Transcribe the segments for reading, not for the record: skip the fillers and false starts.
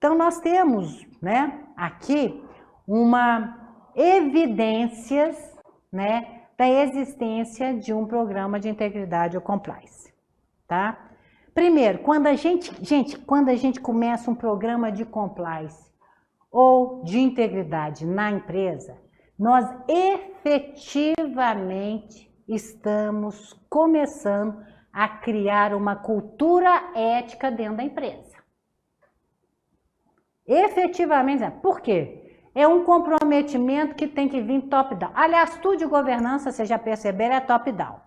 Então, nós temos, né, aqui evidências, né, da existência de um programa de integridade ou compliance, tá? Primeiro, quando a gente começa um programa de compliance ou de integridade na empresa, nós efetivamente estamos começando a criar uma cultura ética dentro da empresa. Efetivamente, por quê? É um comprometimento que tem que vir top-down. Aliás, tudo de governança, vocês já perceberam, é top-down.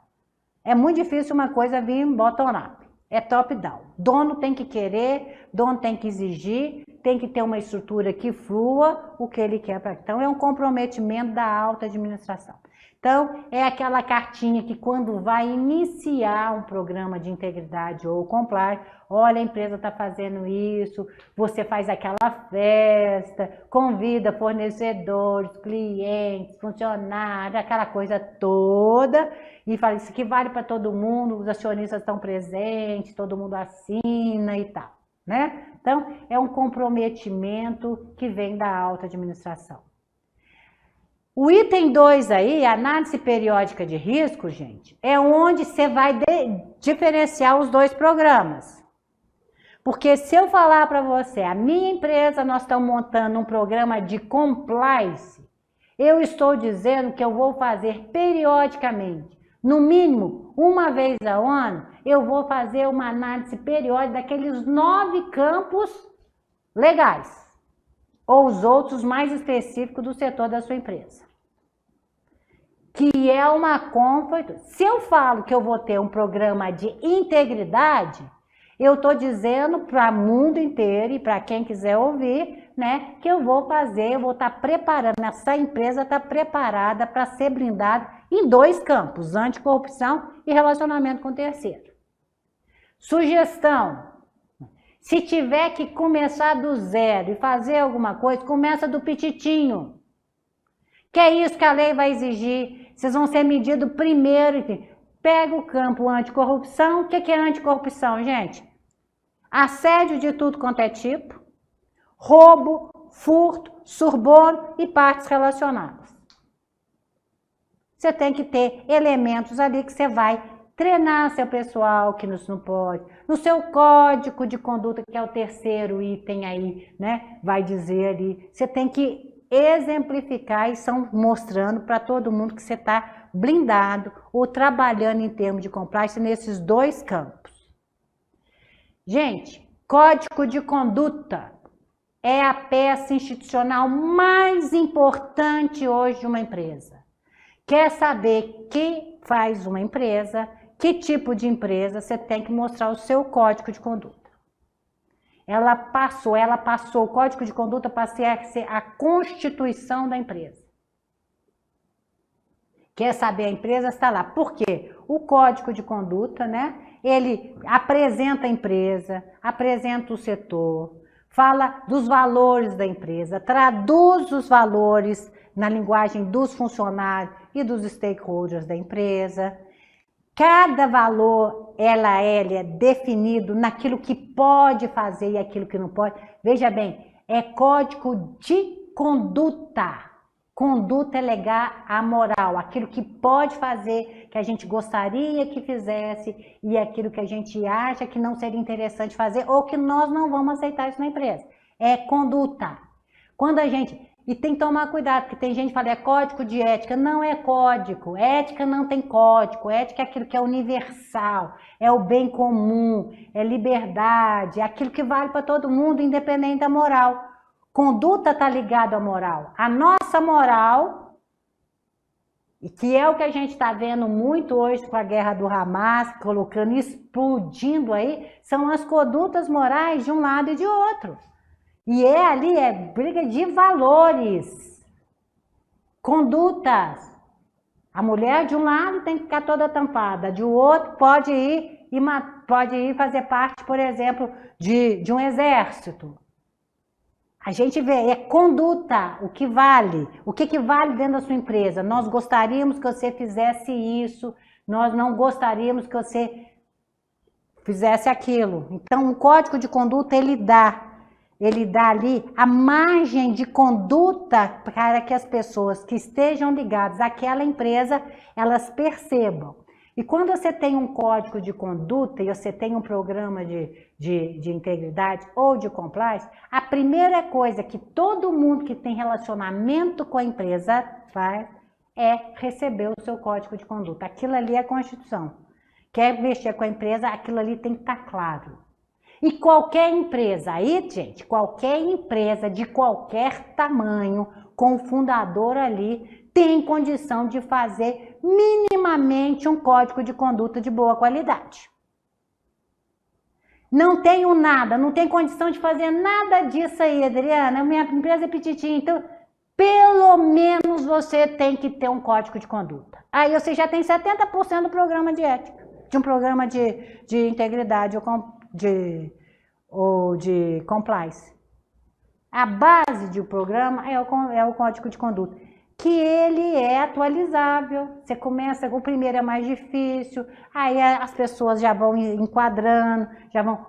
É muito difícil uma coisa vir bottom-up. É top-down. Dono tem que querer, dono tem que exigir, tem que ter uma estrutura que flua o que ele quer. Então, é um comprometimento da alta administração. Então, é aquela cartinha que quando vai iniciar um programa de integridade ou compliance, olha, a empresa está fazendo isso, você faz aquela festa, convida fornecedores, clientes, funcionários, aquela coisa toda, e fala, isso aqui vale para todo mundo, os acionistas estão presentes, todo mundo assina e tal, né? Então, é um comprometimento que vem da alta administração. O item 2 aí, análise periódica de risco, gente, é onde você vai diferenciar os dois programas. Porque se eu falar para você, a minha empresa, nós estamos montando um programa de compliance, eu estou dizendo que eu vou fazer periodicamente, no mínimo, uma vez ao ano, eu vou fazer uma análise periódica daqueles 9 campos legais, ou os outros mais específicos do setor da sua empresa. Que é uma compra. Se eu falo que eu vou ter um programa de integridade, eu estou dizendo para o mundo inteiro e para quem quiser ouvir, né, que eu vou estar preparando, essa empresa está preparada para ser blindada em 2 campos, anticorrupção e relacionamento com terceiro. Sugestão, se tiver que começar do zero e fazer alguma coisa, começa do pititinho. Que é isso que a lei vai exigir. Vocês vão ser medidos primeiro. Pega o campo anticorrupção. O que é anticorrupção, gente? Assédio de tudo quanto é tipo, roubo, furto, suborno e partes relacionadas. Você tem que ter elementos ali que você vai treinar seu pessoal, que isso não pode. No seu código de conduta, que é o terceiro item aí, né? Vai dizer ali. Você tem que exemplificar e estão mostrando para todo mundo que você está blindado ou trabalhando em termos de compliance nesses 2 campos. Gente, código de conduta é a peça institucional mais importante hoje de uma empresa. Quer saber o que faz uma empresa, que tipo de empresa, você tem que mostrar o seu código de conduta. Ela passou o código de conduta para ser a constituição da empresa. Quer saber, a empresa está lá. Por quê? O código de conduta, né? Ele apresenta a empresa, apresenta o setor, fala dos valores da empresa, traduz os valores na linguagem dos funcionários e dos stakeholders da empresa. Cada valor, ela é definido naquilo que pode fazer e aquilo que não pode. Veja bem, é código de conduta. Conduta é ligar à moral, aquilo que pode fazer, que a gente gostaria que fizesse e aquilo que a gente acha que não seria interessante fazer ou que nós não vamos aceitar isso na empresa. É conduta. Quando a gente... E tem que tomar cuidado, porque tem gente que fala, é código de ética. Não é código. Ética não tem código. Ética é aquilo que é universal, é o bem comum, é liberdade, é aquilo que vale para todo mundo, independente da moral. Conduta está ligada à moral. A nossa moral, e que é o que a gente está vendo muito hoje com a guerra do Hamas, colocando, explodindo aí, são as condutas morais de um lado e de outro. E ali é briga de valores, condutas. A mulher de um lado tem que ficar toda tampada, de outro pode ir fazer parte, por exemplo, de um exército. A gente vê, é conduta, o que vale dentro da sua empresa. Nós gostaríamos que você fizesse isso, nós não gostaríamos que você fizesse aquilo. Então, o código de conduta, ele dá ele dá ali a margem de conduta para que as pessoas que estejam ligadas àquela empresa, elas percebam. E quando você tem um código de conduta e você tem um programa de integridade ou de compliance, a primeira coisa que todo mundo que tem relacionamento com a empresa faz é receber o seu código de conduta. Aquilo ali é a Constituição. Quer mexer com a empresa, aquilo ali tem que estar claro. E qualquer empresa, aí, gente, qualquer empresa de qualquer tamanho, com o fundador ali, tem condição de fazer minimamente um código de conduta de boa qualidade. Não tenho nada, não tem condição de fazer nada disso aí, Adriana, minha empresa é petitinha, então pelo menos você tem que ter um código de conduta. Aí você já tem 70% do programa de ética, de um programa de integridade ou de compliance. A base do programa é o código de conduta, que ele é atualizável. Você começa, o primeiro é mais difícil, aí as pessoas já vão enquadrando,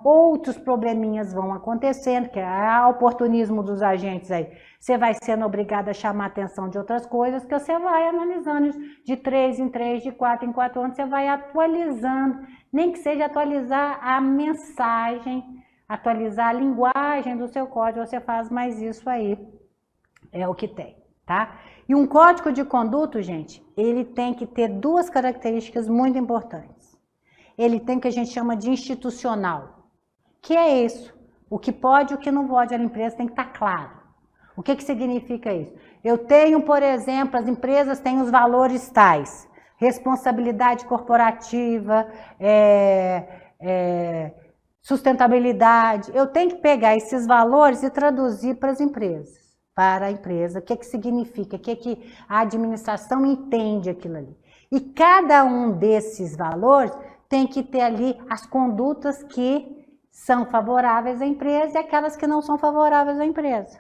outros probleminhas vão acontecendo, que é o oportunismo dos agentes aí. Você vai sendo obrigado a chamar a atenção de outras coisas, que você vai analisando de 3 em 3, de 4 em 4 anos, você vai atualizando, nem que seja atualizar a mensagem, atualizar a linguagem do seu código, você faz mais isso aí, é o que tem, tá? E um código de conduta, gente, ele tem que ter duas características muito importantes. Ele tem o que a gente chama de institucional, que é isso, o que pode e o que não pode na empresa tem que estar claro. O que significa isso? Eu tenho, por exemplo, as empresas têm os valores tais, responsabilidade corporativa, sustentabilidade. Eu tenho que pegar esses valores e traduzir para as empresas. Para a empresa, o que significa, o que a administração entende aquilo ali. E cada um desses valores tem que ter ali as condutas que são favoráveis à empresa e aquelas que não são favoráveis à empresa.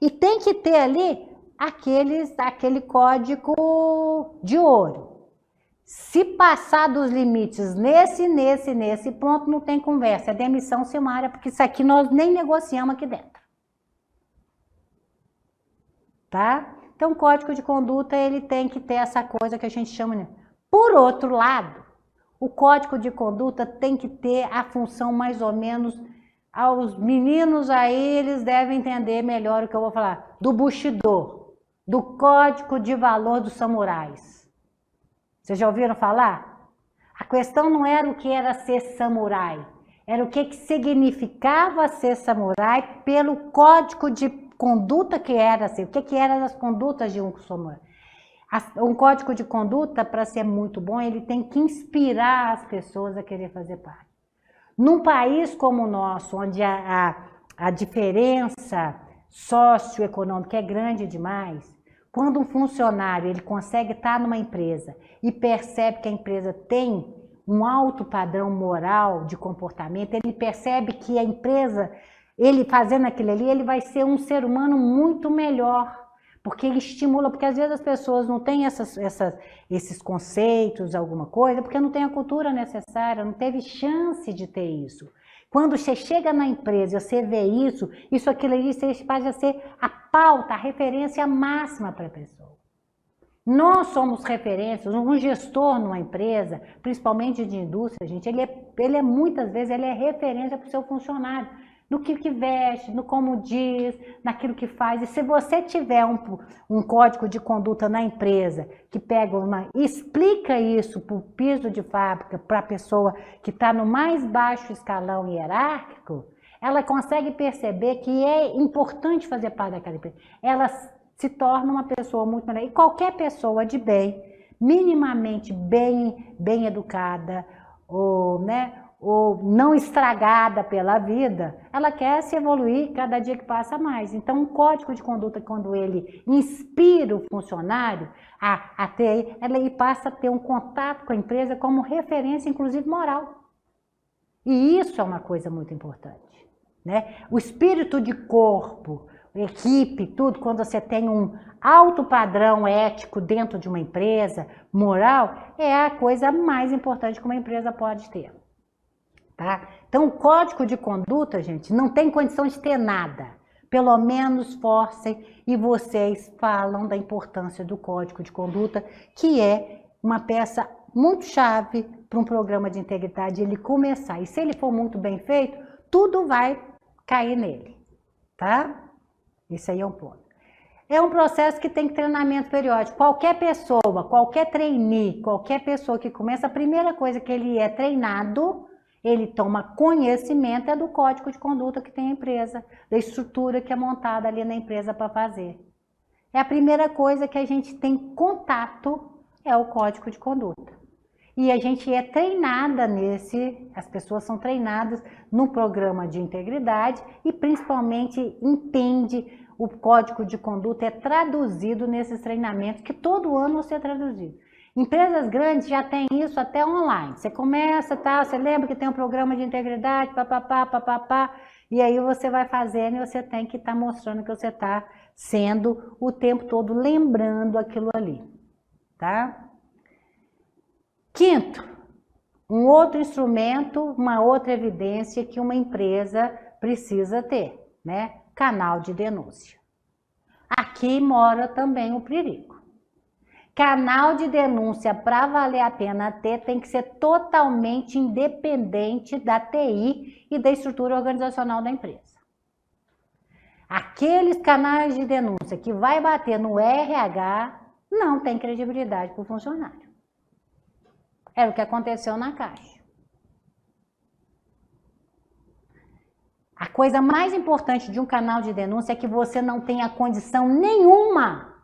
E tem que ter ali aquele código de ouro. Se passar dos limites nesse ponto, não tem conversa, é demissão sumária, porque isso aqui nós nem negociamos aqui dentro. Tá? Então, o código de conduta, ele tem que ter essa coisa que a gente chama de... Por outro lado, o código de conduta tem que ter a função mais ou menos... Aos meninos aí, eles devem entender melhor o que eu vou falar. Do Bushido, do código de valor dos samurais. Vocês já ouviram falar? A questão não era o que era ser samurai. Era o que significava ser samurai pelo código de conduta que era assim, o que eram as condutas de um samurai. Um código de conduta, para ser muito bom, ele tem que inspirar as pessoas a querer fazer parte. Num país como o nosso, onde a diferença socioeconômica é grande demais, quando um funcionário ele consegue estar numa empresa e percebe que a empresa tem um alto padrão moral de comportamento, ele percebe que a empresa... Ele fazendo aquilo ali, ele vai ser um ser humano muito melhor, porque ele estimula, porque às vezes as pessoas não têm esses conceitos, alguma coisa, porque não tem a cultura necessária, não teve chance de ter isso. Quando você chega na empresa e você vê isso, aquilo ali, você pode ser a pauta, a referência máxima para a pessoa. Nós somos referências, um gestor numa empresa, principalmente de indústria, gente, ele muitas vezes ele é referência para o seu funcionário. No que veste, no como diz, naquilo que faz. E se você tiver um código de conduta na empresa que explica isso para o piso de fábrica, para a pessoa que está no mais baixo escalão hierárquico, ela consegue perceber que é importante fazer parte daquela empresa. Ela se torna uma pessoa muito melhor. E qualquer pessoa de bem, minimamente bem educada, ou não estragada pela vida, ela quer se evoluir cada dia que passa mais. Então, um código de conduta, quando ele inspira o funcionário ele passa a ter um contato com a empresa como referência, inclusive moral. E isso é uma coisa muito importante, né? O espírito de corpo, equipe, tudo, quando você tem um alto padrão ético dentro de uma empresa, moral, é a coisa mais importante que uma empresa pode ter. tá? Então, o código de conduta, gente, não tem condição de ter nada. Pelo menos forcem e vocês falam da importância do código de conduta, que é uma peça muito chave para um programa de integridade ele começar. E se ele for muito bem feito, tudo vai cair nele, tá? Esse aí é um ponto. É um processo que tem treinamento periódico. Qualquer pessoa, qualquer trainee, qualquer pessoa que começa, a primeira coisa que ele é treinado, ele toma conhecimento do código de conduta que tem a empresa, da estrutura que é montada ali na empresa para fazer. É a primeira coisa que a gente tem contato, é o código de conduta. E a gente é treinada as pessoas são treinadas no programa de integridade e principalmente entende o código de conduta, é traduzido nesses treinamentos, que todo ano vai ser traduzido. Empresas grandes já têm isso até online. Você começa, tá? Você lembra que tem um programa de integridade, papapá, e aí você vai fazendo e você tem que estar mostrando que você está sendo o tempo todo lembrando aquilo ali, tá? Quinto, um outro instrumento, uma outra evidência que uma empresa precisa ter, né? Canal de denúncia. Aqui mora também o perigo. Canal de denúncia, para valer a pena ter, tem que ser totalmente independente da TI e da estrutura organizacional da empresa. Aqueles canais de denúncia que vai bater no RH não tem credibilidade para o funcionário. Era o que aconteceu na Caixa. A coisa mais importante de um canal de denúncia é que você não tenha condição nenhuma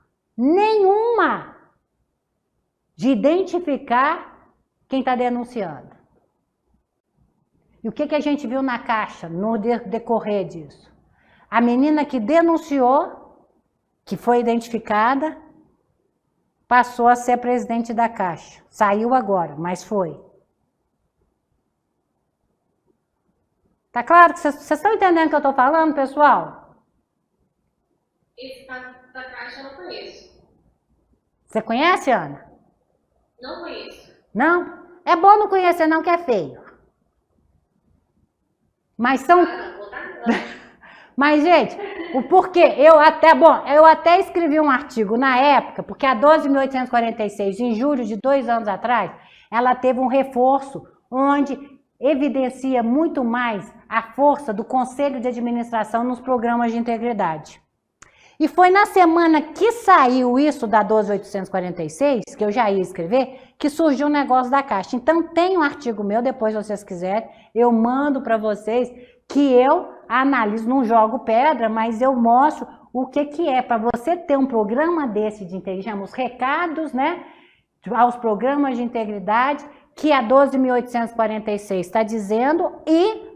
de identificar quem está denunciando. E o que a gente viu na Caixa no decorrer disso? A menina que denunciou, que foi identificada, passou a ser presidente da Caixa. Saiu agora, mas foi. Tá claro que vocês estão entendendo o que eu estou falando, pessoal? Esse caso da Caixa eu não conheço. Você conhece, Ana? Não conheço. Não? É bom não conhecer não, que é feio. Mas são... Mas, gente, o porquê? Eu até escrevi um artigo na época, porque a 12.846, em julho de 2 anos atrás, ela teve um reforço onde evidencia muito mais a força do Conselho de Administração nos programas de integridade. E foi na semana que saiu isso da 12.846, que eu já ia escrever, que surgiu o negócio da Caixa. Então tem um artigo meu, depois se vocês quiserem, eu mando para vocês, que eu analiso, não jogo pedra, mas eu mostro o que é para você ter um programa desse de integridade, os recados, né, aos programas de integridade, que a 12.846 está dizendo, e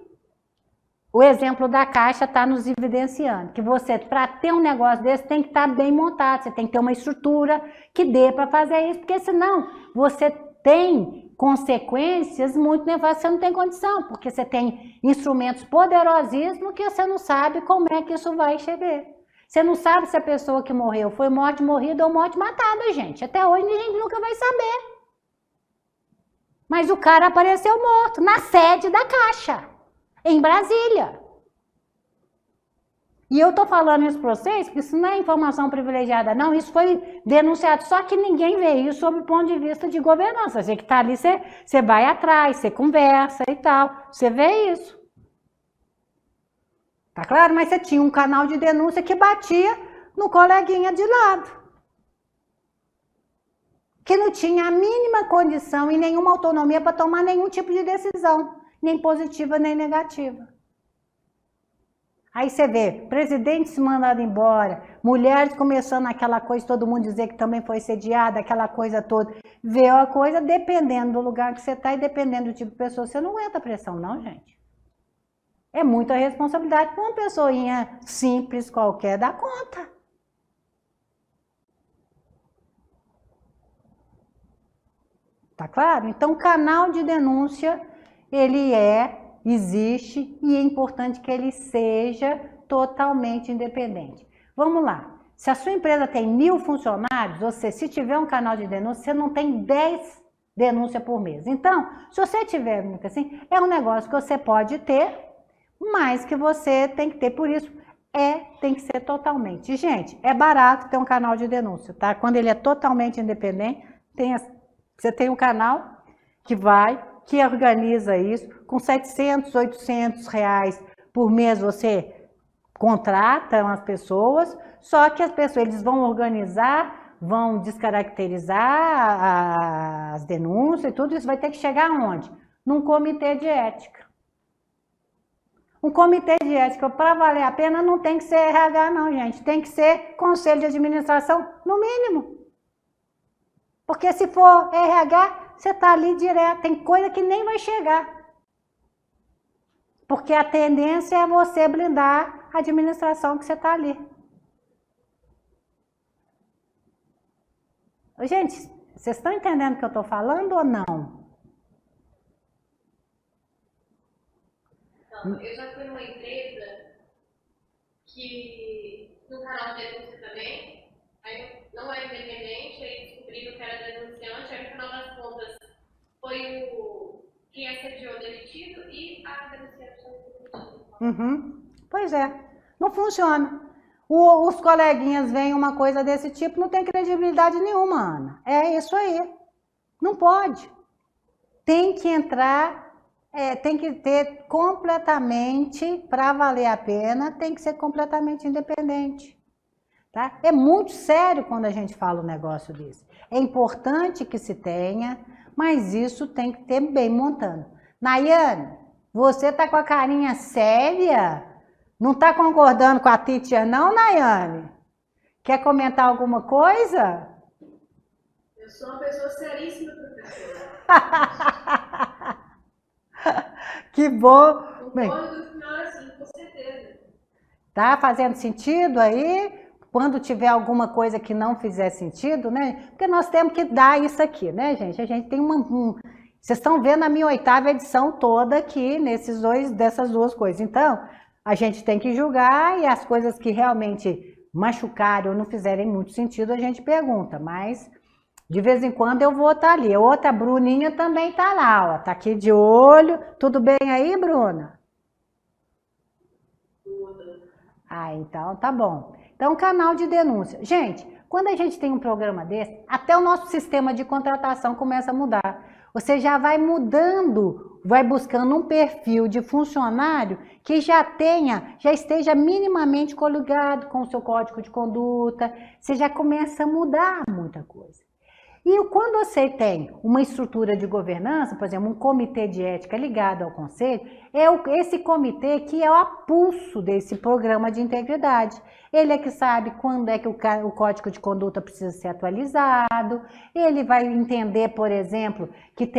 o exemplo da Caixa está nos evidenciando, que você, para ter um negócio desse, tem que estar bem montado, você tem que ter uma estrutura que dê para fazer isso, porque senão você tem consequências muito nefastas, você não tem condição, porque você tem instrumentos poderosíssimos que você não sabe como é que isso vai chegar. Você não sabe se a pessoa que morreu foi morte morrida ou morte matada, gente. Até hoje a gente nunca vai saber. Mas o cara apareceu morto na sede da Caixa, em Brasília. E eu tô falando isso para vocês, porque isso não é informação privilegiada, não. Isso foi denunciado, só que ninguém vê isso sob o ponto de vista de governança. Você que tá ali, você vai atrás, você conversa e tal. Você vê isso. Tá claro? Mas você tinha um canal de denúncia que batia no coleguinha de lado, que não tinha a mínima condição e nenhuma autonomia para tomar nenhum tipo de decisão, nem positiva nem negativa. Aí você vê, presidente se mandado embora, mulheres começando aquela coisa, todo mundo dizer que também foi sediada, aquela coisa toda. Vê a coisa, dependendo do lugar que você está e dependendo do tipo de pessoa, você não aguenta pressão não, gente. É muita responsabilidade para uma pessoinha simples qualquer dar conta. Tá claro? Então, o canal de denúncia, ele existe e é importante que ele seja totalmente independente. Vamos lá. Se a sua empresa tem 1.000 funcionários, se tiver um canal de denúncia, você não tem 10 denúncia por mês. Então, se você tiver muito assim, é um negócio que você pode ter, mas que você tem que ter, por isso, tem que ser totalmente. Gente, é barato ter um canal de denúncia, tá? Quando ele é totalmente independente, você tem um canal que organiza isso, com 700, 800 reais por mês você contrata as pessoas, só que as pessoas, eles vão organizar, vão descaracterizar as denúncias e tudo isso vai ter que chegar aonde? Num comitê de ética. Um comitê de ética, para valer a pena, não tem que ser RH não, gente. Tem que ser conselho de administração, no mínimo. Porque se for RH, você está ali direto. Tem coisa que nem vai chegar. Porque a tendência é você blindar a administração que você está ali. Gente, vocês estão entendendo o que eu estou falando ou não? Não, eu já fui numa empresa que no canal de denúncia também, aí não era independente, aí descobriram que era denunciante, aí no final das contas foi quem assediou demitido e a denunciante foi demitida. Pois é, não funciona. Os coleguinhas veem uma coisa desse tipo, não tem credibilidade nenhuma, Ana. É isso aí. Não pode. Tem que entrar... tem que ter completamente, para valer a pena, tem que ser completamente independente. Tá? É muito sério quando a gente fala um negócio desse. É importante que se tenha, mas isso tem que ter bem montando. Nayane, você tá com a carinha séria? Não tá concordando com a Titia não, Nayane? Quer comentar alguma coisa? Eu sou uma pessoa seríssima, professora. Que bom! Concordo do senhor, sim, com certeza. Tá fazendo sentido aí? Quando tiver alguma coisa que não fizer sentido, né? Porque nós temos que dar isso aqui, né, gente? A gente tem vocês estão vendo a minha 8ª edição toda aqui, dessas duas coisas. Então, a gente tem que julgar e as coisas que realmente machucarem ou não fizerem muito sentido, a gente pergunta. Mas, de vez em quando, eu vou estar ali. Outra Bruninha também tá lá, ó. Tá aqui de olho. Tudo bem aí, Bruna? Ah, então tá bom. Então, canal de denúncia. Gente, quando a gente tem um programa desse, até o nosso sistema de contratação começa a mudar. Você já vai mudando, vai buscando um perfil de funcionário que já esteja minimamente coligado com o seu código de conduta. Você já começa a mudar muita coisa. E quando você tem uma estrutura de governança, por exemplo, um comitê de ética ligado ao conselho, esse comitê que é o pulso desse programa de integridade. Ele é que sabe quando é que o código de conduta precisa ser atualizado, ele vai entender, por exemplo, que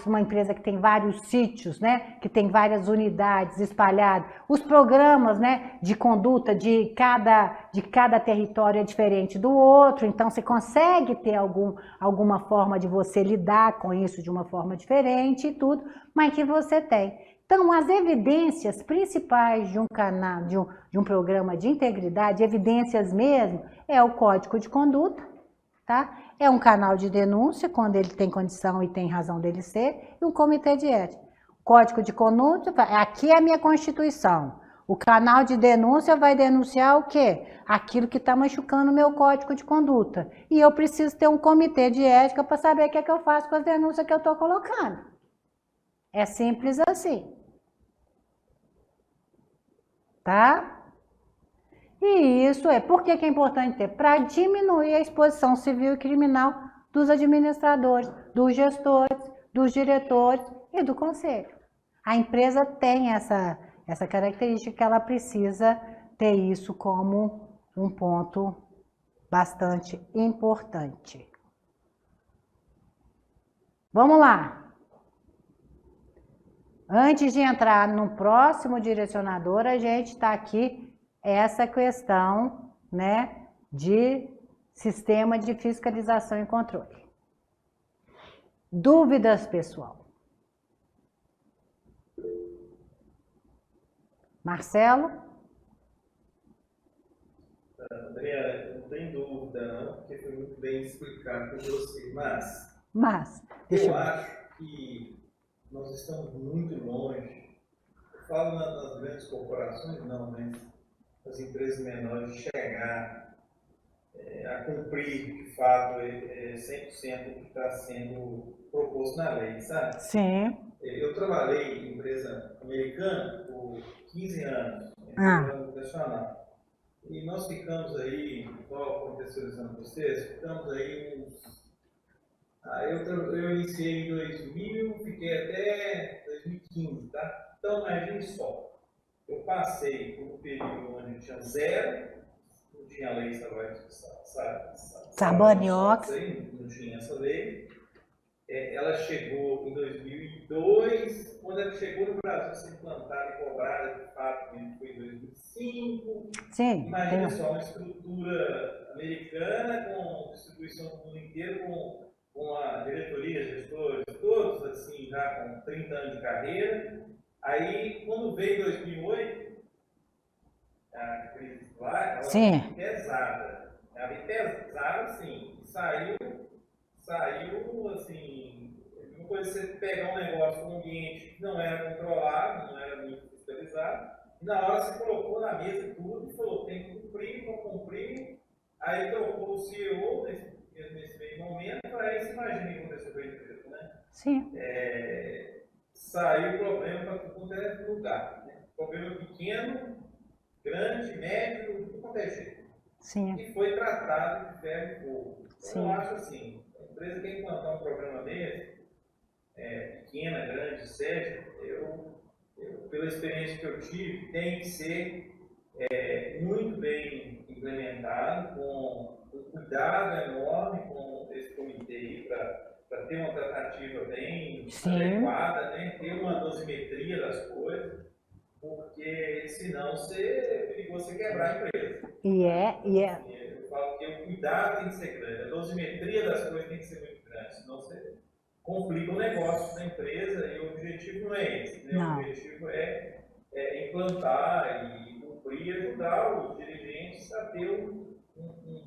uma empresa que tem vários sítios, né, que tem várias unidades espalhadas, os programas, né, de conduta de cada território é diferente do outro, então você consegue ter alguma forma de você lidar com isso de uma forma diferente e tudo, mas que você tem. Então, as evidências principais de um canal, de um programa de integridade, evidências mesmo, é o código de conduta, tá? É um canal de denúncia, quando ele tem condição e tem razão dele ser, e um comitê de ética. Código de conduta, aqui é a minha Constituição. O canal de denúncia vai denunciar o quê? Aquilo que está machucando o meu código de conduta. E eu preciso ter um comitê de ética para saber o que é que eu faço com as denúncias que eu estou colocando. É simples assim. Tá? E isso por que é importante ter? Para diminuir a exposição civil e criminal dos administradores, dos gestores, dos diretores e do conselho. A empresa tem essa característica que ela precisa ter isso como um ponto bastante importante. Vamos lá. Antes de entrar no próximo direcionador, a gente está aqui essa questão, né, de sistema de fiscalização e controle. Dúvidas, pessoal? Marcelo? Adriana, não tem dúvida não, porque foi muito bem explicado por você, mas Mas, eu acho que nós estamos muito longe. Eu falo nas grandes corporações, não, mas as empresas menores chegar a cumprir, de fato, 100% do que está sendo proposto na lei, sabe? sim. Eu trabalhei em empresa americana por 15 anos, empresa multinacional. E nós ficamos aí, igual contextualizando vocês, ficamos aí uns... eu iniciei em 2000, fiquei até 2015, tá? Então, imagine só, eu passei por um período onde tinha zero, não tinha lei Sarbaniox, não tinha essa lei. Ela chegou em 2002, quando ela chegou no Brasil, se implantada e cobrada, de fato, foi em 2005. sim. Imagina só, uma estrutura americana, com distribuição no mundo inteiro, com a diretoria, gestores, todos assim, já com 30 anos de carreira. Aí, quando veio 2008, a crise lá, ela sim. veio pesada. Ela veio pesada, sim, saiu assim, uma coisa você pegar um negócio, um ambiente que não era controlado, não era muito fiscalizado, e na hora você colocou na mesa tudo e falou, tem que cumprir, vou cumprir. Aí trocou o CEO nesse meio momento, aí você imagina o que aconteceu com a empresa, né? Sim. Saiu o problema para tudo é lugar, né? Problema pequeno, grande, médio, tudo quanto é jeito. Sim. E foi tratado de ferro e fogo. Então, eu acho assim, a empresa tem que implantar um programa desse, pequena, grande, sério, pela experiência que eu tive, tem que ser muito bem implementado, com um cuidado enorme com esse comitê para ter uma tratativa bem adequada, né? Ter uma dosimetria das coisas, porque senão é perigoso você quebrar a empresa. Eu falo que o cuidado tem que ser grande, a dosimetria das coisas tem que ser muito grande, senão você complica o negócio da empresa e o objetivo não é esse, né? O objetivo é implantar e cumprir e ajudar os dirigentes a ter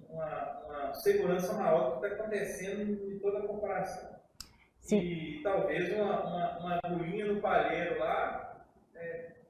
uma segurança maior do que está acontecendo em toda a corporação. Sim. E talvez uma agulhinha no palheiro lá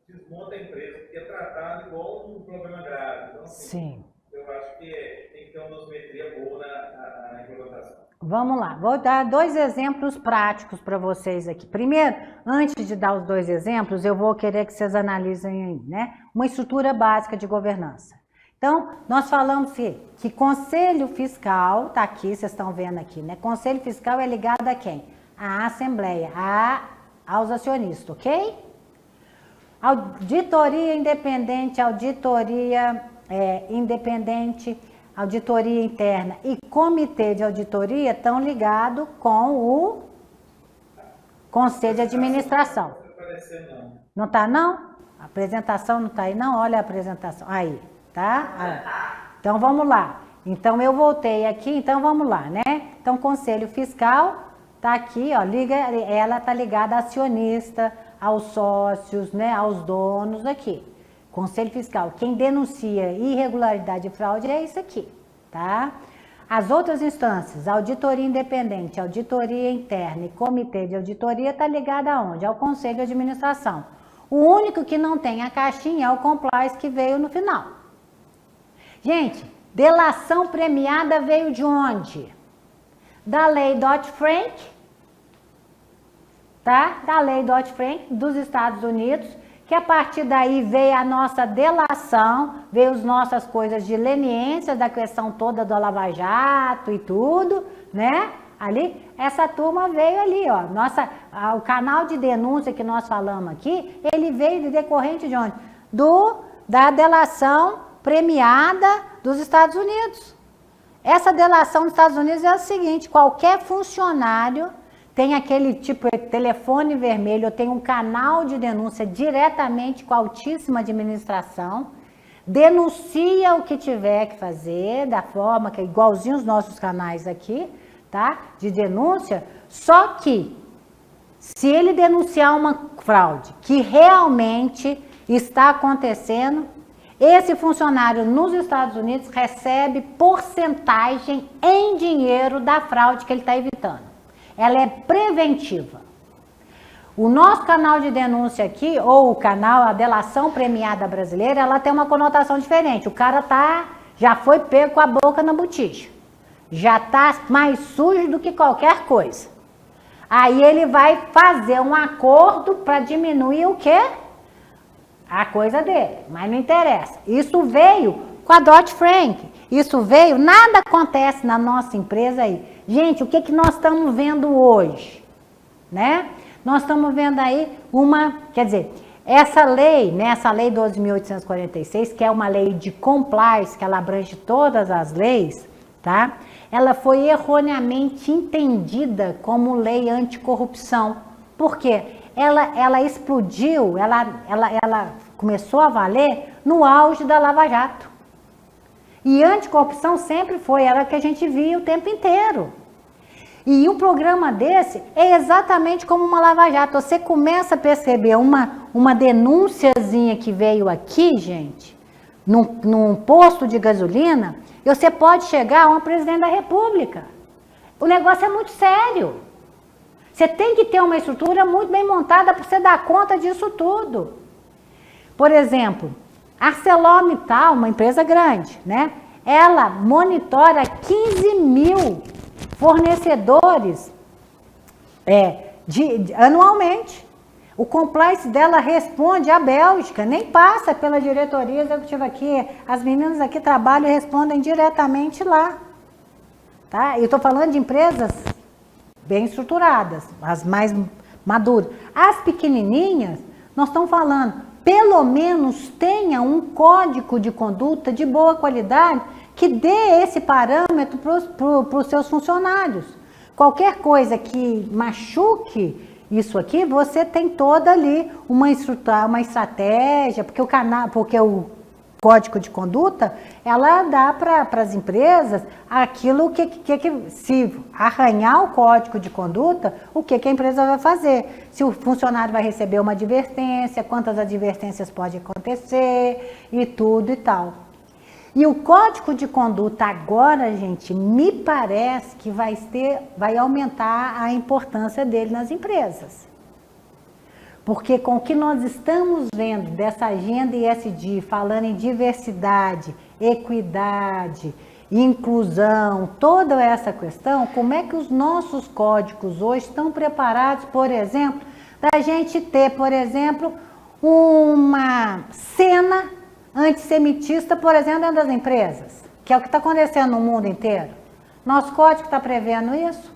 desmonta a empresa, porque é tratado igual um problema grave. Então, assim, eu acho que tem que ter uma dosimetria boa na implementação. Vamos lá, vou dar 2 exemplos práticos para vocês aqui. Primeiro, antes de dar os 2 exemplos, eu vou querer que vocês analisem aí, né? Uma estrutura básica de governança. Então, nós falamos que Conselho Fiscal, tá aqui, vocês estão vendo aqui, né? Conselho Fiscal é ligado a quem? À Assembleia, aos acionistas, ok? Auditoria independente, auditoria interna e comitê de auditoria estão ligados com o Conselho de Administração. Não está, não? A apresentação não está aí, não? Olha a apresentação. Aí, tá? Então, vamos lá. Então, eu voltei aqui, então vamos lá, né? Então, Conselho Fiscal está aqui, ó, ela está ligada a acionista, aos sócios, né, aos donos aqui. Conselho Fiscal, quem denuncia irregularidade e fraude é isso aqui, tá? As outras instâncias, auditoria independente, auditoria interna e comitê de auditoria está ligada aonde? Ao Conselho de Administração. O único que não tem a caixinha é o compliance que veio no final. Gente, delação premiada veio de onde? Da lei Dodd-Frank, tá? Da lei Dodd-Frank dos Estados Unidos, que a partir daí veio a nossa delação, veio as nossas coisas de leniência da questão toda do Lava Jato e tudo, né? Ali, essa turma veio ali, ó, o canal de denúncia que nós falamos aqui, ele veio de decorrente de onde? Da delação premiada dos Estados Unidos. Essa delação dos Estados Unidos é o seguinte, qualquer funcionário tem aquele tipo de telefone vermelho, tem um canal de denúncia diretamente com a altíssima administração, denuncia o que tiver que fazer, da forma que é igualzinho os nossos canais aqui, tá? De denúncia, só que se ele denunciar uma fraude que realmente está acontecendo, esse funcionário nos Estados Unidos recebe porcentagem em dinheiro da fraude que ele está evitando. ela é preventiva. O nosso canal de denúncia aqui, ou o canal, a delação premiada brasileira, ela tem uma conotação diferente. O cara já foi pego com a boca na botija. Já está mais sujo do que qualquer coisa. Aí ele vai fazer um acordo para diminuir o quê? A coisa dele, mas não interessa. Isso veio com a Dodd-Frank. Isso veio, nada acontece na nossa empresa aí. Gente, o que que nós estamos vendo hoje? Né? Nós estamos vendo aí quer dizer, essa lei, né, essa lei 12.846, que é uma lei de compliance, que ela abrange todas as leis, tá? Ela foi erroneamente entendida como lei anticorrupção. Por quê? Ela explodiu, ela começou a valer no auge da Lava Jato. E anticorrupção sempre era o que a gente via o tempo inteiro. E um programa desse é exatamente como uma Lava Jato. Você começa a perceber uma denúnciazinha que veio aqui, gente, num posto de gasolina, e você pode chegar a um presidente da República. O negócio é muito sério. Você tem que ter uma estrutura muito bem montada para você dar conta disso tudo. Por exemplo, a ArcelorMittal, uma empresa grande, né? Ela monitora 15 mil fornecedores anualmente. O compliance dela responde à Bélgica, nem passa pela diretoria executiva aqui. As meninas aqui trabalham e respondem diretamente lá. Tá? Eu estou falando de empresas bem estruturadas, as mais maduras. As pequenininhas, nós estamos falando, pelo menos tenha um código de conduta de boa qualidade que dê esse parâmetro para os seus funcionários. Qualquer coisa que machuque isso aqui, você tem toda ali uma estratégia, porque o código de conduta, ela dá para as empresas aquilo que se arranhar o código de conduta, o que a empresa vai fazer. Se o funcionário vai receber uma advertência, quantas advertências pode acontecer e tudo e tal. E o código de conduta agora, gente, me parece que vai aumentar a importância dele nas empresas. Porque com o que nós estamos vendo dessa agenda ESG, falando em diversidade, equidade, inclusão, toda essa questão, como é que os nossos códigos hoje estão preparados, por exemplo, para a gente ter, por exemplo, uma cena antissemitista, por exemplo, dentro das empresas, que é o que está acontecendo no mundo inteiro. Nosso código está prevendo isso?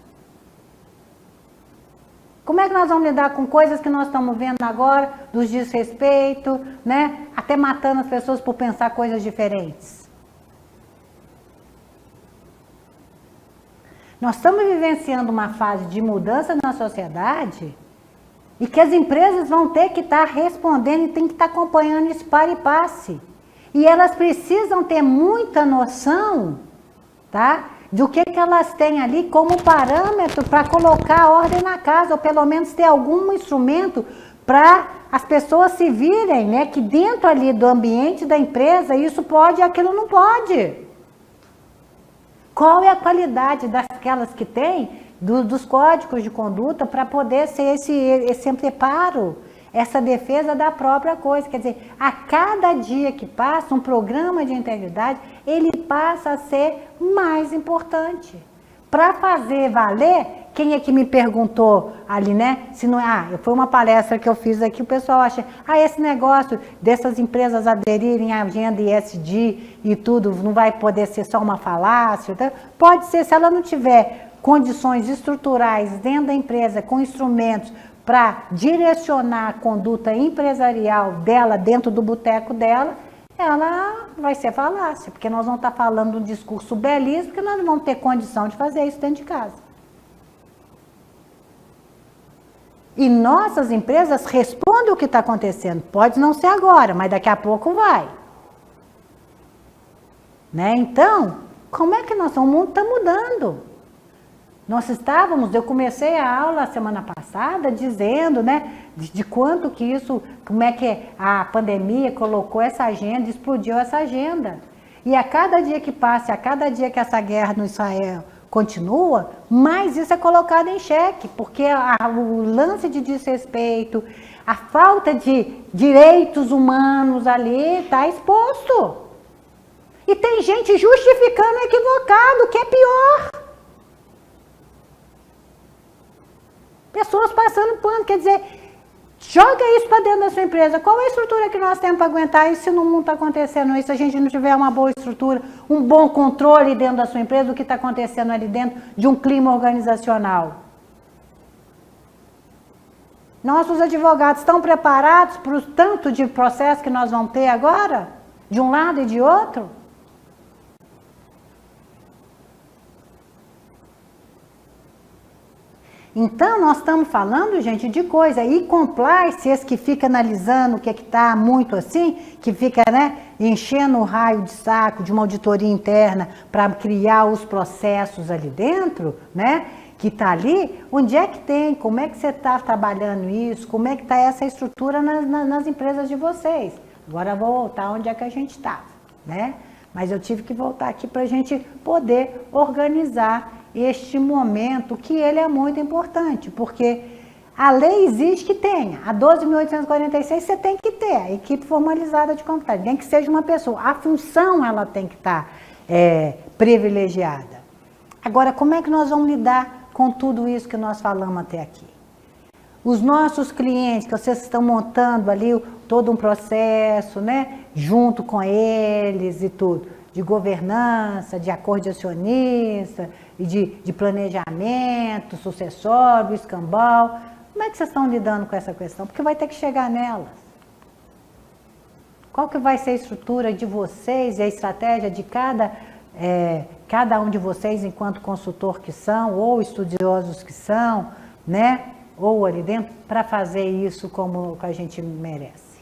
Como é que nós vamos lidar com coisas que nós estamos vendo agora, dos desrespeito, né? Até matando as pessoas por pensar coisas diferentes. Nós estamos vivenciando uma fase de mudança na sociedade e que as empresas vão ter que estar respondendo e tem que estar acompanhando isso para e passe. E elas precisam ter muita noção, tá? Do que elas têm ali como parâmetro para colocar a ordem na casa, ou pelo menos ter algum instrumento para as pessoas se virem, né? Que dentro ali do ambiente da empresa, isso pode e aquilo não pode. Qual é a qualidade daquelas que tem, dos códigos de conduta, para poder ser esse preparo, essa defesa da própria coisa? Quer dizer, a cada dia que passa, um programa de integridade, ele passa a ser mais importante. Para fazer valer, quem é que me perguntou ali, né? Se não, foi uma palestra que eu fiz aqui, o pessoal acha, esse negócio dessas empresas aderirem à agenda ESG e tudo, não vai poder ser só uma falácia? Tá? Pode ser, se ela não tiver condições estruturais dentro da empresa, com instrumentos para direcionar a conduta empresarial dela dentro do boteco dela, ela vai ser falácia, porque nós vamos estar falando um discurso belíssimo, porque nós não vamos ter condição de fazer isso dentro de casa. E nossas empresas respondem o que está acontecendo. Pode não ser agora, mas daqui a pouco vai. Né? Então, como é que o mundo está mudando? Eu comecei a aula semana passada dizendo, né, de quanto que isso, como é que a pandemia colocou essa agenda, explodiu essa agenda. E a cada dia que passa, a cada dia que essa guerra no Israel continua, mais isso é colocado em xeque, porque o lance de desrespeito, a falta de direitos humanos ali está exposto. E tem gente justificando equivocado, que é pior. Pessoas passando pano, quer dizer, joga isso para dentro da sua empresa. Qual é a estrutura que nós temos para aguentar isso se no mundo está acontecendo isso? Se a gente não tiver uma boa estrutura, um bom controle dentro da sua empresa do que está acontecendo ali dentro de um clima organizacional. Nossos advogados estão preparados para o tanto de processo que nós vamos ter agora? De um lado e de outro? Então, nós estamos falando, gente, de coisa. E compliance, esse que fica analisando o que é que está muito assim, que fica, né, enchendo o raio de saco de uma auditoria interna para criar os processos ali dentro, né, que está ali, onde é que tem, como é que você está trabalhando isso, como é que está essa estrutura nas empresas de vocês. Agora eu vou voltar onde é que a gente estava, né? Mas eu tive que voltar aqui para a gente poder organizar este momento, que ele é muito importante, porque a lei exige que tenha, a 12.846 você tem que ter, a equipe formalizada de compliance, tem que seja uma pessoa, a função ela tem que estar privilegiada. Agora, como é que nós vamos lidar com tudo isso que nós falamos até aqui? Os nossos clientes, que vocês estão montando ali todo um processo, né, junto com eles e tudo, de governança, de acordo de acionista, e de planejamento, sucessório, escambau. Como é que vocês estão lidando com essa questão? Porque vai ter que chegar nelas. Qual que vai ser a estrutura de vocês e a estratégia de cada um de vocês enquanto consultor que são, ou estudiosos que são, né? Ou ali dentro, para fazer isso como a gente merece.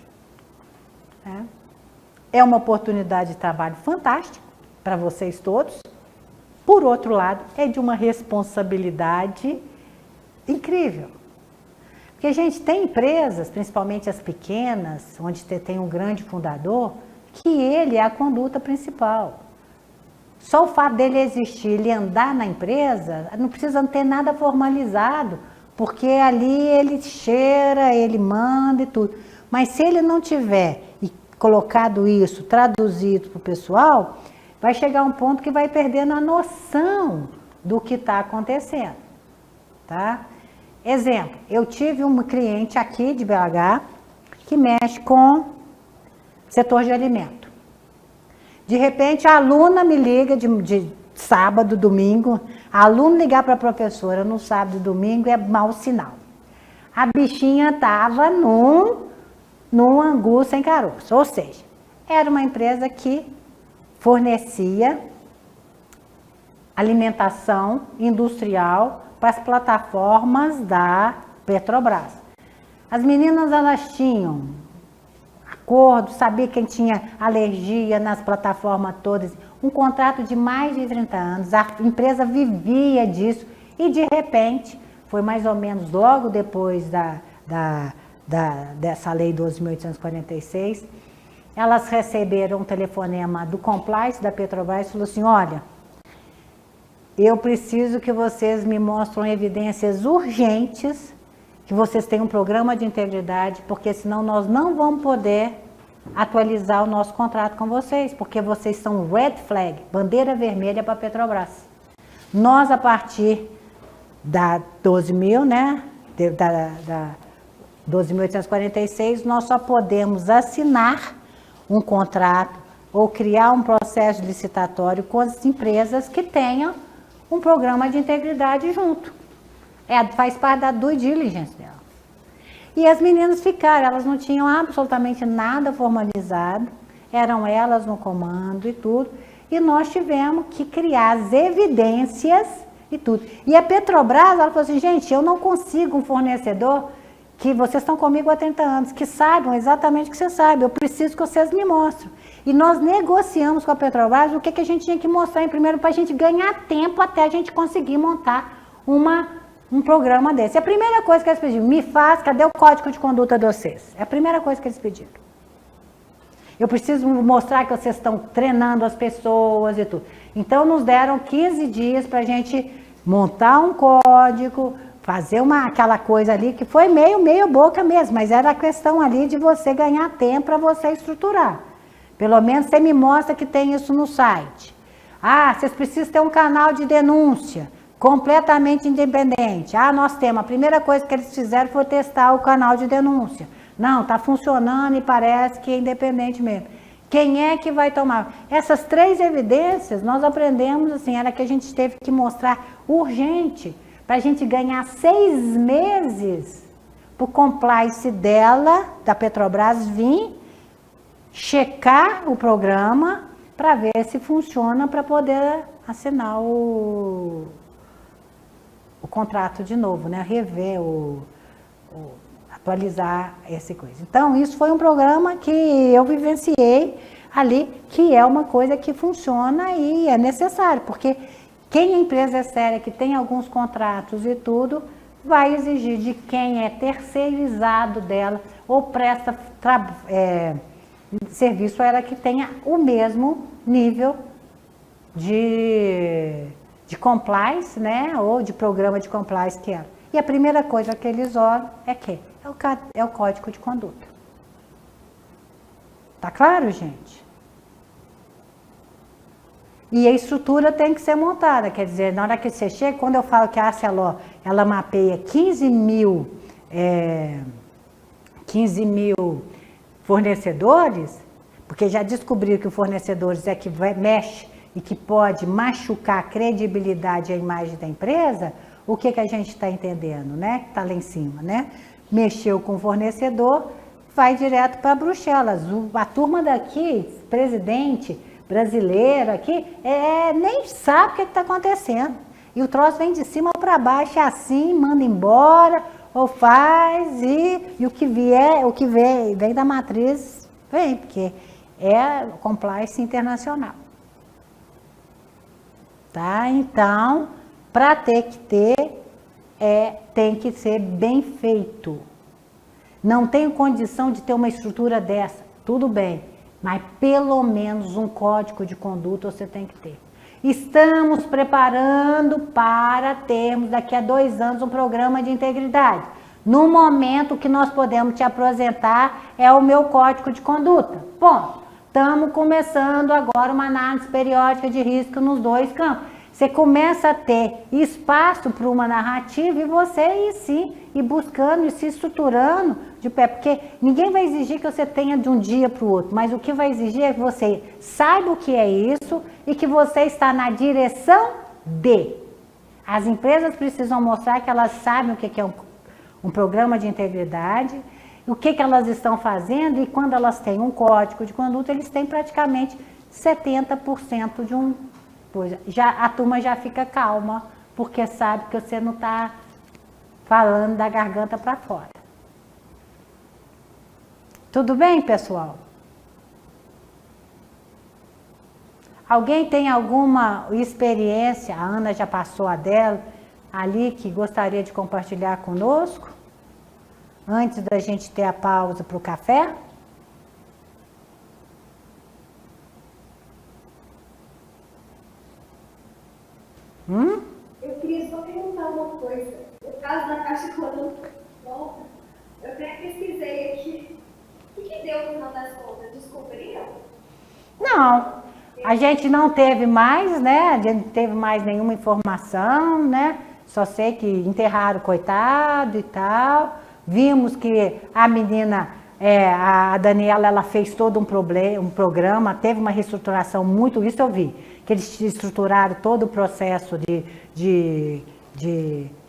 É uma oportunidade de trabalho fantástica para vocês todos. Por outro lado, é de uma responsabilidade incrível. Porque, gente, tem empresas, principalmente as pequenas, onde tem um grande fundador, que ele é a conduta principal. Só o fato dele existir, ele andar na empresa, não precisa ter nada formalizado, porque ali ele cheira, ele manda e tudo. Mas se ele não tiver colocado isso, traduzido para o pessoal, vai chegar um ponto que vai perdendo a noção do que está acontecendo, tá? Exemplo, eu tive um cliente aqui de BH que mexe com setor de alimento. De repente, a aluna me liga de sábado, domingo, a aluna ligar para a professora no sábado e domingo é mau sinal. A bichinha estava num angu sem caroço, ou seja, era uma empresa que fornecia alimentação industrial para as plataformas da Petrobras. As meninas, elas tinham acordo, sabia quem tinha alergia nas plataformas todas, um contrato de mais de 30 anos, a empresa vivia disso e de repente, foi mais ou menos logo depois dessa lei 12.846, elas receberam um telefonema do compliance da Petrobras e falou assim, olha, eu preciso que vocês me mostrem evidências urgentes, que vocês têm um programa de integridade, porque senão nós não vamos poder atualizar o nosso contrato com vocês, porque vocês são red flag, bandeira vermelha para a Petrobras. Nós, a partir da 12.000, né, da 12.846, nós só podemos assinar um contrato ou criar um processo licitatório com as empresas que tenham um programa de integridade junto. Faz parte da due diligence dela. E as meninas ficaram, elas não tinham absolutamente nada formalizado, eram elas no comando e tudo, e nós tivemos que criar as evidências e tudo. E a Petrobras, ela falou assim, gente, eu não consigo um fornecedor que vocês estão comigo há 30 anos, que saibam exatamente o que vocês sabem, eu preciso que vocês me mostrem. E nós negociamos com a Petrobras o que a gente tinha que mostrar em primeiro para a gente ganhar tempo até a gente conseguir montar um programa desse. A primeira coisa que eles pediram, cadê o código de conduta de vocês? É a primeira coisa que eles pediram. Eu preciso mostrar que vocês estão treinando as pessoas e tudo. Então, nos deram 15 dias para a gente montar um código, fazer aquela coisa ali, que foi meio boca mesmo, mas era a questão ali de você ganhar tempo para você estruturar. Pelo menos você me mostra que tem isso no site. Ah, vocês precisam ter um canal de denúncia, completamente independente. Ah, nós temos. A primeira coisa que eles fizeram foi testar o canal de denúncia. Não, está funcionando e parece que é independente mesmo. Quem é que vai tomar? Essas 3 evidências nós aprendemos, assim, era que a gente teve que mostrar urgente, para a gente ganhar 6 meses para o compliance dela, da Petrobras, vir checar o programa para ver se funciona para poder assinar o contrato de novo, né? Rever, atualizar essa coisa. Então, isso foi um programa que eu vivenciei ali, que é uma coisa que funciona e é necessário, porque quem a empresa é séria, que tem alguns contratos e tudo, vai exigir de quem é terceirizado dela ou presta serviço a ela que tenha o mesmo nível de compliance, né, ou de programa de compliance que ela. E a primeira coisa que eles olham é o código de conduta. Tá claro, gente? E a estrutura tem que ser montada, quer dizer, na hora que você chega, quando eu falo que a Arcelor, ela mapeia 15 mil fornecedores, porque já descobriram que os fornecedores é que mexe e que pode machucar a credibilidade e a imagem da empresa, o que a gente está entendendo, né? Que está lá em cima, né? Mexeu com o fornecedor, vai direto para Bruxelas. A turma daqui, presidente brasileiro aqui, nem sabe o que está acontecendo. E o troço vem de cima para baixo, é assim, manda embora, ou faz, e o que vem da matriz, vem, porque é compliance internacional. Tá? Então, para ter que ter, tem que ser bem feito. Não tenho condição de ter uma estrutura dessa, tudo bem, mas pelo menos um código de conduta você tem que ter. Estamos preparando para termos daqui a 2 anos um programa de integridade. No momento, o que nós podemos te apresentar é o meu código de conduta. Bom, estamos começando agora uma análise periódica de risco nos 2 campos. Você começa a ter espaço para uma narrativa e você ir sim, ir buscando e se estruturando de pé, porque ninguém vai exigir que você tenha de um dia para o outro, mas o que vai exigir é que você saiba o que é isso e que você está na direção de. As empresas precisam mostrar que elas sabem o que é um programa de integridade, o que elas estão fazendo, e quando elas têm um código de conduta, eles têm praticamente 70% de um... a turma já fica calma, porque sabe que você não está falando da garganta para fora. Tudo bem, pessoal? Alguém tem alguma experiência, a Ana já passou a dela, ali que gostaria de compartilhar conosco? Antes da gente ter a pausa para o café? Eu queria só perguntar uma coisa. No caso da Caixa Econômica, eu até pesquisei aqui. O que deu no final das contas? Descobriram? Não. A gente não teve mais, né? A gente não teve mais nenhuma informação, né? Só sei que enterraram o coitado e tal. Vimos que a menina, a Daniela, ela fez todo um programa, teve uma reestruturação muito, isso eu vi, que eles estruturaram todo o processo de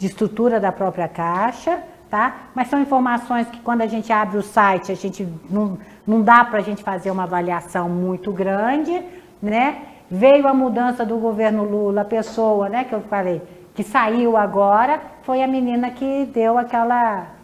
estrutura da própria Caixa, tá? Mas são informações que quando a gente abre o site, a gente não dá para a gente fazer uma avaliação muito grande, né? Veio a mudança do governo Lula, a pessoa, né, que eu falei, que saiu agora, foi a menina que deu aquela...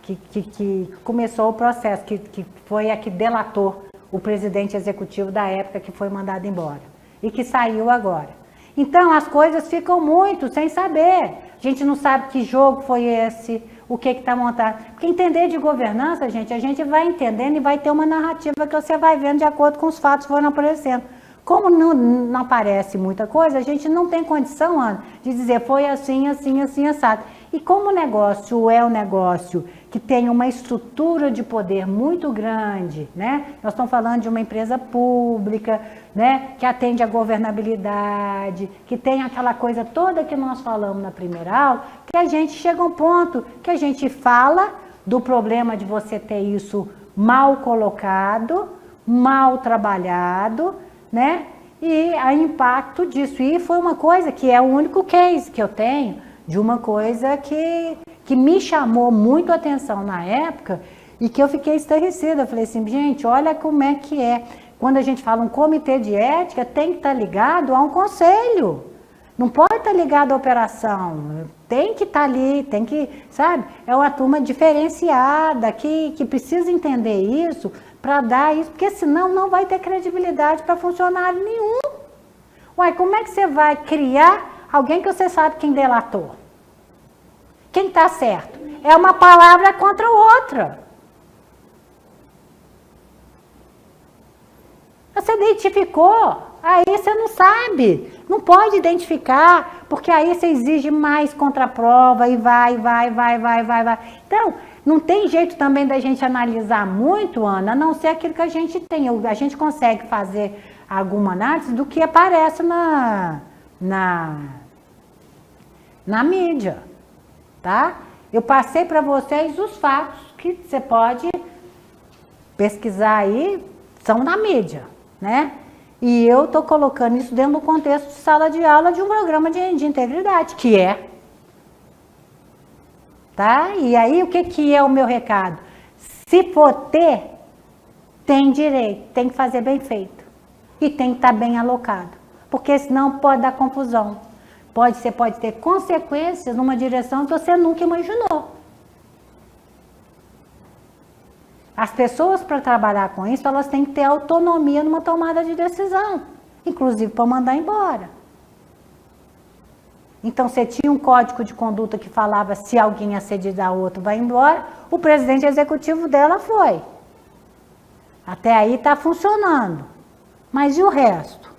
Que começou o processo, que foi a que delatou o presidente executivo da época que foi mandado embora. E que saiu agora. Então, as coisas ficam muito sem saber. A gente não sabe que jogo foi esse, o que está montado. Porque entender de governança, gente, a gente vai entendendo e vai ter uma narrativa que você vai vendo de acordo com os fatos que foram aparecendo. Como não aparece muita coisa, a gente não tem condição, Ana, de dizer foi assim, assim, assim, assado. E como o negócio é um negócio que tem uma estrutura de poder muito grande, né? Nós estamos falando de uma empresa pública, né? Que atende à governabilidade, que tem aquela coisa toda que nós falamos na primeira aula, que a gente chega a um ponto que a gente fala do problema de você ter isso mal colocado, mal trabalhado, né? E o impacto disso. E foi uma coisa que é o único case que eu tenho de uma coisa que me chamou muito a atenção na época e que eu fiquei estarrecida. Eu falei assim, gente, olha como é que é. Quando a gente fala um comitê de ética, tem que estar ligado a um conselho. Não pode estar ligado à operação. Tem que estar ali, tem que, sabe? É uma turma diferenciada que precisa entender isso para dar isso, porque senão não vai ter credibilidade para funcionário nenhum. Uai, como é que você vai criar alguém que você sabe quem delatou? Quem está certo? É uma palavra contra outra. Você identificou, aí você não sabe. Não pode identificar, porque aí você exige mais contraprova e vai. Então, não tem jeito também da gente analisar muito, Ana, a não ser aquilo que a gente tem. A gente consegue fazer alguma análise do que aparece na mídia, tá? Eu passei para vocês os fatos que você pode pesquisar aí, são na mídia, né? E eu estou colocando isso dentro do contexto de sala de aula de um programa de integridade, que é. Tá? E aí, o que é o meu recado? Se for ter, tem direito, tem que fazer bem feito. E tem que estar bem alocado. Porque senão pode dar confusão. Você pode ter consequências numa direção que você nunca imaginou. As pessoas, para trabalhar com isso, elas têm que ter autonomia numa tomada de decisão. Inclusive para mandar embora. Então, você tinha um código de conduta que falava se alguém assediar outro vai embora, o presidente executivo dela foi. Até aí está funcionando. Mas e o resto?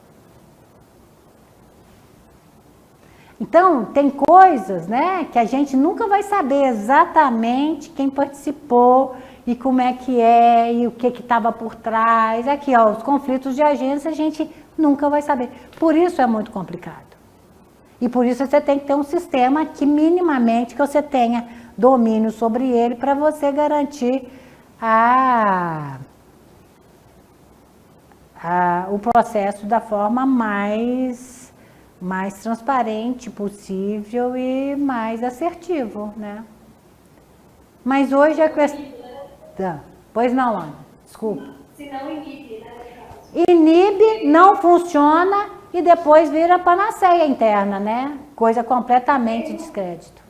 Então, tem coisas, né, que a gente nunca vai saber exatamente quem participou e como é que é e o que estava por trás. Aqui, ó, os conflitos de agência a gente nunca vai saber. Por isso é muito complicado. E por isso você tem que ter um sistema que minimamente que você tenha domínio sobre ele para você garantir o processo da forma mais transparente possível e mais assertivo, né? Mas hoje a questão... Pois não, Ana, desculpa. Se não inibe, né? Inibe, não funciona e depois vira panaceia interna, né? Coisa completamente descrédito.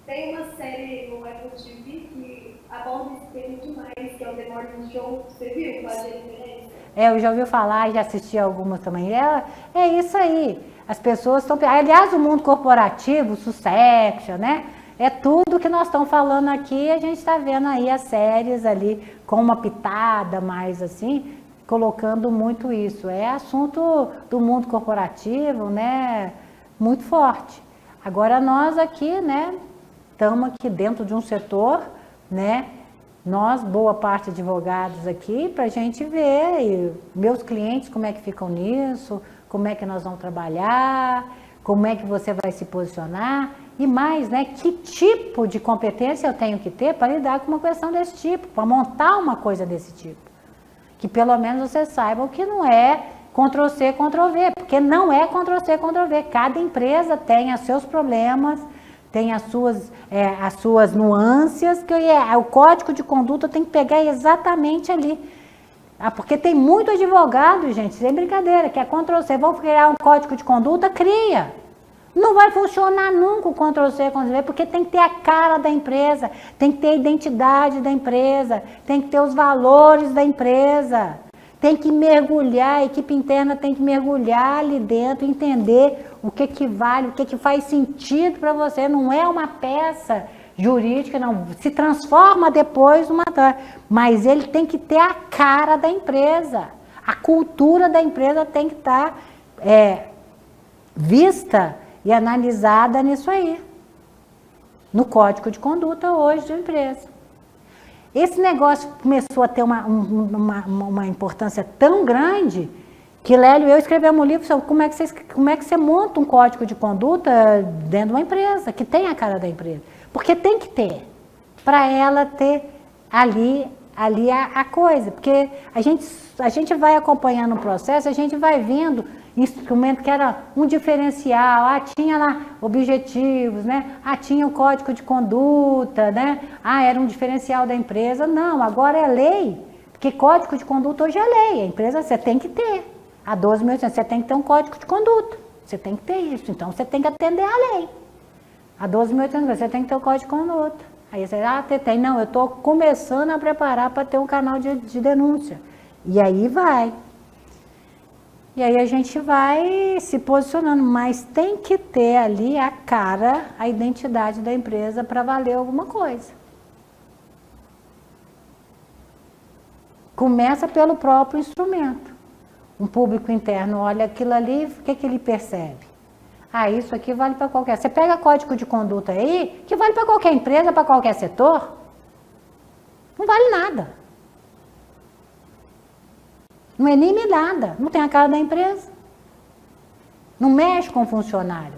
Tem uma série no Apple TV que aborda esse tema demais, que é o The Morning Show. Você viu com a Jennifer? Eu já ouvi falar, já assisti algumas também. É isso aí. As pessoas estão... Aliás, o mundo corporativo, o Succession, né? É tudo que nós estamos falando aqui, a gente está vendo aí as séries ali com uma pitada mais assim, colocando muito isso. É assunto do mundo corporativo, né? Muito forte. Agora nós aqui, né? Estamos aqui dentro de um setor, né? Nós, boa parte de advogados aqui, para a gente ver, e meus clientes, como é que ficam nisso, como é que nós vamos trabalhar, como é que você vai se posicionar, e mais, né, que tipo de competência eu tenho que ter para lidar com uma questão desse tipo, para montar uma coisa desse tipo. Que pelo menos você saiba o que não é Ctrl-C, Ctrl-V, porque não é Ctrl-C, Ctrl-V. Cada empresa tem os seus problemas, tem as suas nuances, que o código de conduta tem que pegar exatamente ali. Porque tem muito advogado, gente, sem brincadeira, que é Ctrl-C, vão criar um código de conduta, cria. Não vai funcionar nunca o Ctrl-C, Ctrl-V, porque tem que ter a cara da empresa, tem que ter a identidade da empresa, tem que ter os valores da empresa, tem que mergulhar, a equipe interna tem que mergulhar ali dentro, entender o que vale, o que faz sentido para você, não é uma peça jurídica, não, se transforma depois numa... Mas ele tem que ter a cara da empresa, A cultura da empresa tem que estar vista e analisada nisso aí, no código de conduta hoje da empresa. Esse negócio começou a ter uma importância tão grande que Lélio e eu escrevemos um livro sobre como é que você monta um código de conduta dentro de uma empresa, que tem a cara da empresa. Porque tem que ter, para ela ter ali a coisa. Porque a gente vai acompanhando o processo, a gente vai vendo instrumento que era um diferencial, tinha lá objetivos, né? Tinha o código de conduta, né? Era um diferencial da empresa. Não, agora é lei, porque código de conduta hoje é lei, a empresa você tem que ter. A 12.800, você tem que ter um código de conduta, você tem que ter isso, então você tem que atender a lei. A 12.800, você tem que ter o código de conduta. Aí você, tem, não, eu estou começando a preparar para ter um canal de denúncia. E aí vai. E aí a gente vai se posicionando, mas tem que ter ali a cara, a identidade da empresa para valer alguma coisa. Começa pelo próprio instrumento. Um público interno olha aquilo ali, o que ele percebe? Isso aqui vale para qualquer... Você pega código de conduta aí, que vale para qualquer empresa, para qualquer setor, não vale nada. Não anime nada, não tem a cara da empresa. Não mexe com o funcionário,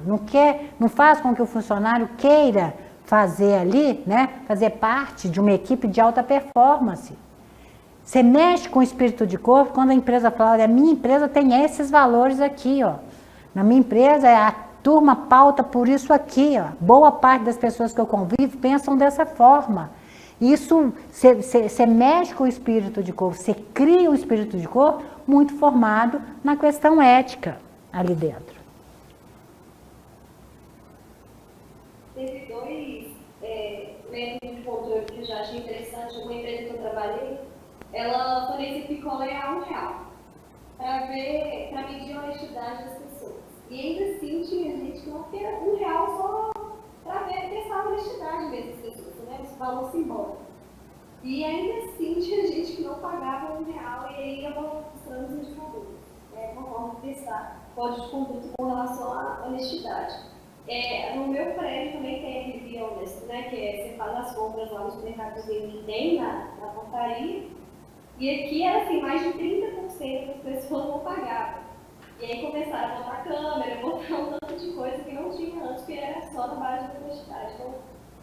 não faz com que o funcionário queira fazer ali, né, fazer parte de uma equipe de alta performance. Você mexe com o espírito de corpo quando a empresa fala, olha, a minha empresa tem esses valores aqui, ó. Na minha empresa, a turma pauta por isso aqui, ó. Boa parte das pessoas que eu convivo pensam dessa forma. Isso, você mexe com o espírito de corpo, você cria um espírito de corpo muito formado na questão ética ali dentro. Teve dois métodos de controle que eu já achei interessante. Uma empresa que eu trabalhei, ela fornecia picolé a R$1 para medir a honestidade das pessoas. E ainda assim tinha gente que não queria R$1 só para testar a honestidade mesmo das pessoas, né? Esse valor simbólico. E ainda assim tinha gente que não pagava R$1 e aí ia mostrando os indicadores, uma forma de testar código de conduta com relação à honestidade. No meu prédio também tem aquele Be Honest, né? Que você faz as compras lá nos mercados que tem na portaria. E aqui era assim, mais de 30% das pessoas não pagavam. E aí começaram a botar câmera, botar um tanto de coisa que não tinha antes, que era só na base da honestidade. Então,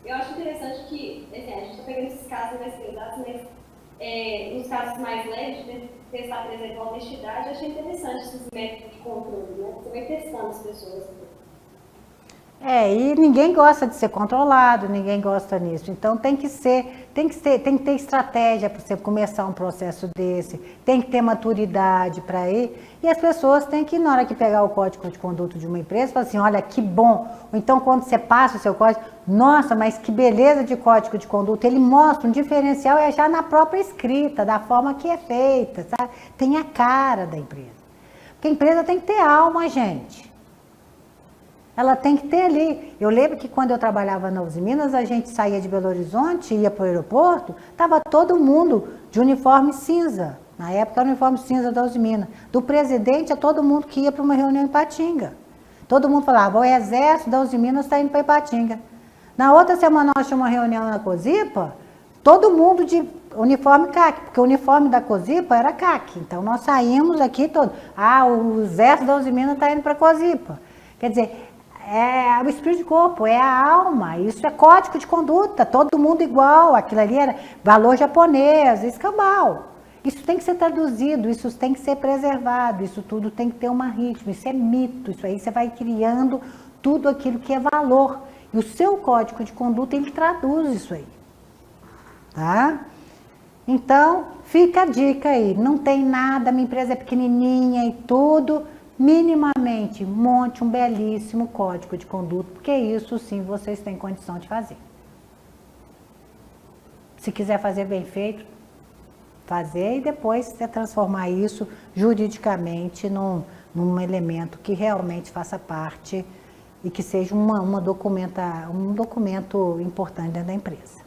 eu acho interessante que, assim, a gente está pegando esses casos mais pesados, mas nos casos mais leves, de testar, por exemplo, a honestidade, eu achei interessante esses métodos de controle, né? Você vai testando as pessoas. E ninguém gosta de ser controlado, ninguém gosta nisso. Então tem que ter estratégia para você começar um processo desse, tem que ter maturidade para ir. E as pessoas têm que, na hora que pegar o código de conduta de uma empresa, falar assim, olha que bom. Ou então quando você passa o seu código, nossa, mas que beleza de código de conduta. Ele mostra um diferencial já na própria escrita, da forma que é feita, sabe? Tem a cara da empresa. Porque a empresa tem que ter alma, gente. Ela tem que ter ali. Eu lembro que quando eu trabalhava na Uzi Minas, a gente saía de Belo Horizonte, ia para o aeroporto, estava todo mundo de uniforme cinza. Na época era o uniforme cinza da Uzi Minas. Do presidente a todo mundo que ia para uma reunião em Ipatinga. Todo mundo falava, o exército da Uzi Minas está indo para Ipatinga. Na outra semana nós tínhamos uma reunião na Cosipa, todo mundo de uniforme CAC, porque o uniforme da Cosipa era CAC. Então nós saímos aqui todos. O exército da Uzi Minas está indo para a Cosipa. Quer dizer, é o espírito de corpo, é a alma, isso é código de conduta, todo mundo igual, aquilo ali era valor japonês, escambau. Isso tem que ser traduzido, isso tem que ser preservado, isso tudo tem que ter uma ritmo, isso é mito, isso aí você vai criando tudo aquilo que é valor. E o seu código de conduta, ele traduz isso aí, tá? Então, fica a dica aí, não tem nada, minha empresa é pequenininha e tudo, minimamente monte um belíssimo código de conduta, porque isso sim vocês têm condição de fazer. Se quiser fazer bem feito, fazer e depois você transformar isso juridicamente num elemento que realmente faça parte e que seja um documento importante dentro da empresa.